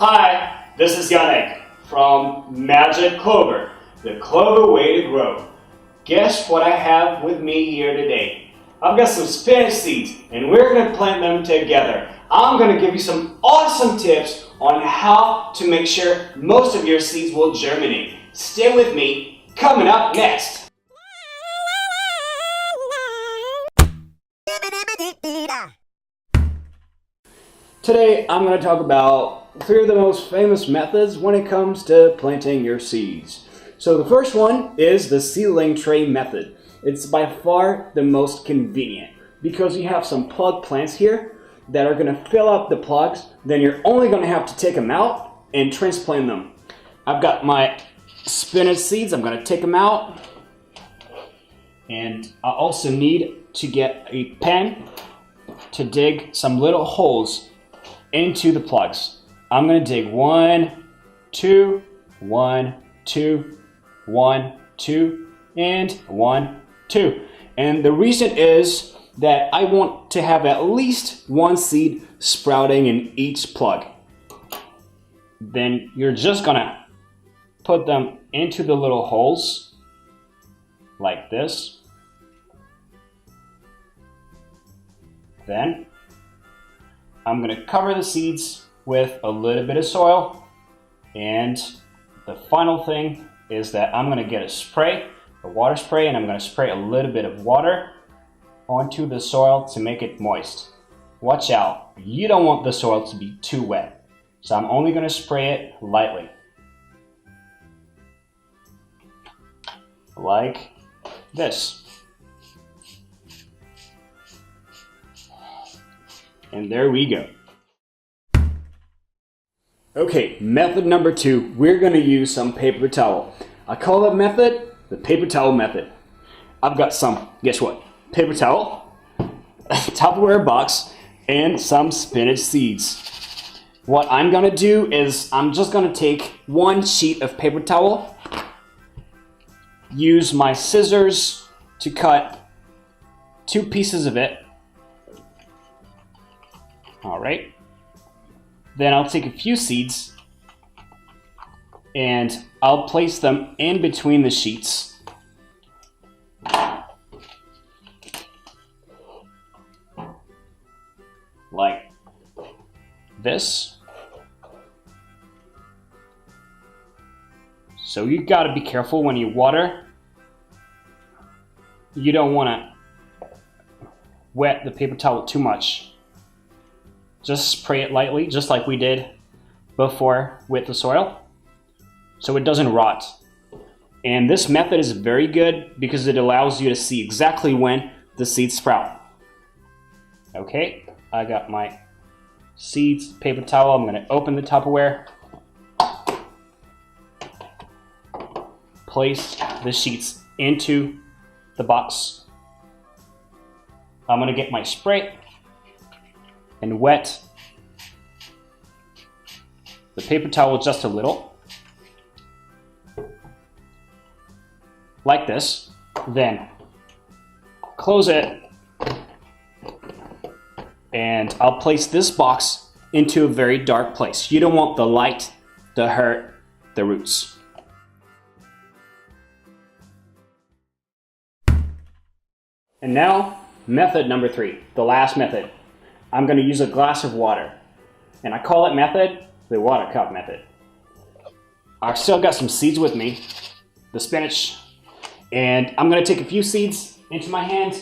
Hi, this is Yannick from Magic Clover, the clover way to grow. Guess what I have with me here today? I've got some spinach seeds and we're going to plant them together. I'm going to give you some awesome tips on how to make sure most of your seeds will germinate. Stay with me, coming up next. Today I'm going to talk about 3 of the most famous methods when it comes to planting your seeds. So the first one is the seedling tray method. It's by far the most convenient because you have some plug plants here that are going to fill up the plugs. Then you're only going to have to take them out and transplant them. I've got my spinach seeds. I'm going to take them out. And I also need to get a pen to dig some little holes into the plugs. I'm going to dig 1, 2, 1, 2, 1, 2, and 1, 2. And the reason is that I want to have at least one seed sprouting in each plug. Then you're just going to put them into the little holes like this. Then I'm going to cover the seeds with a little bit of soil, and the final thing is that I'm going to get a water spray, and I'm going to spray a little bit of water onto the soil to make it moist. Watch out, you don't want the soil to be too wet, so I'm only going to spray it lightly. Like this. And there we go. Okay, method number 2, we're going to use some paper towel. I call that method the paper towel method. I've got some, guess what? Paper towel, a Tupperware box, and some spinach seeds. What I'm going to do is I'm just going to take one sheet of paper towel, use my scissors to cut 2 pieces of it. Alright, then I'll take a few seeds and I'll place them in between the sheets. Like this. So you gotta be careful when you water. You don't wanna wet the paper towel too much. Just spray it lightly, just like we did before with the soil, so it doesn't rot. And this method is very good because it allows you to see exactly when the seeds sprout. Okay, I got my seeds, paper towel. I'm going to open the Tupperware, place the sheets into the box. I'm going to get my spray and wet the paper towel just a little, like this. Then close it, and I'll place this box into a very dark place. You don't want the light to hurt the roots. And now, method number 3, the last method. I'm going to use a glass of water, and I call that method the water cup method. I've still got some seeds with me, the spinach, and I'm going to take a few seeds into my hand.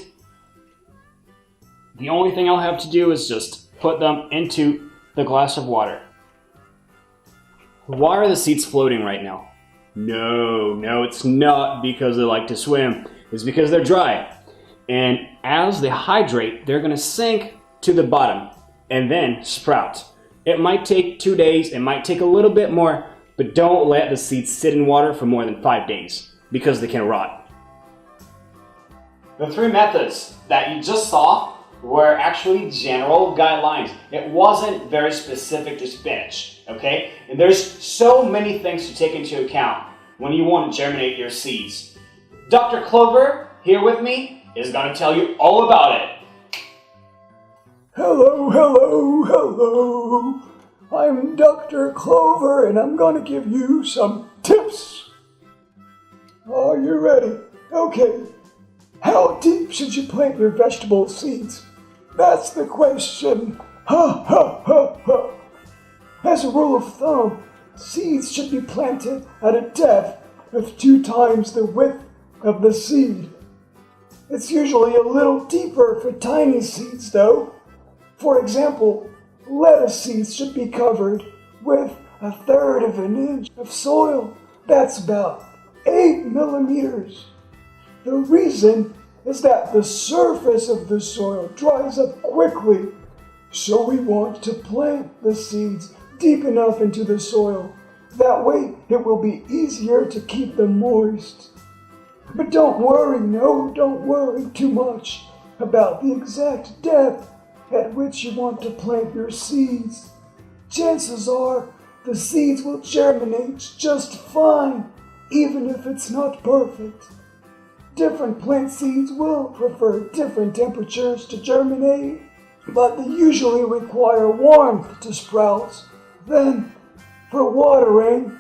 The only thing I'll have to do is just put them into the glass of water. Why are the seeds floating right now? No, it's not because they like to swim. It's because they're dry. And as they hydrate, they're going to sink to the bottom and then sprout. It might take 2 days, it might take a little bit more, but don't let the seeds sit in water for more than 5 days because they can rot. The 3 methods that you just saw were actually general guidelines. It wasn't very specific to spinach, okay? And there's so many things to take into account when you want to germinate your seeds. Dr. Clover, here with me, is going to tell you all about it. Hello. I'm Dr. Clover, and I'm gonna give you some tips. Are you ready? Okay. How deep should you plant your vegetable seeds? That's the question. Ha ha ha ha. As a rule of thumb, seeds should be planted at a depth of 2 times the width of the seed. It's usually a little deeper for tiny seeds, though. For example, lettuce seeds should be covered with 1/3 of an inch of soil. That's about 8 millimeters. The reason is that the surface of the soil dries up quickly, so we want to plant the seeds deep enough into the soil. That way it will be easier to keep them moist. But don't worry too much about the exact depth at which you want to plant your seeds. Chances are the seeds will germinate just fine, even if it's not perfect. Different plant seeds will prefer different temperatures to germinate, but they usually require warmth to sprout. Then, for watering,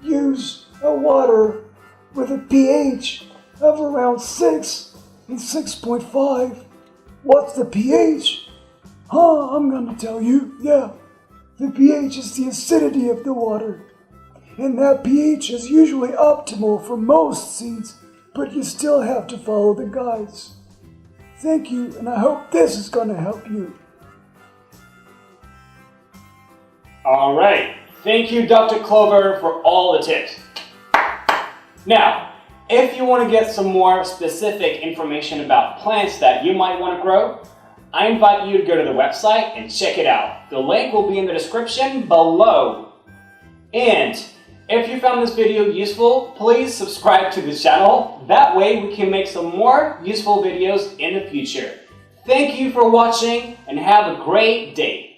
use a water with a pH of around 6 and 6.5. What's the pH? I'm gonna tell you. Yeah, the pH is the acidity of the water, and that pH is usually optimal for most seeds, but you still have to follow the guides. Thank you, and I hope this is gonna help you. All right. Thank you, Dr. Clover, for all the tips. Now, if you want to get some more specific information about plants that you might want to grow, I invite you to go to the website and check it out. The link will be in the description below. And if you found this video useful, please subscribe to the channel. That way we can make some more useful videos in the future. Thank you for watching and have a great day.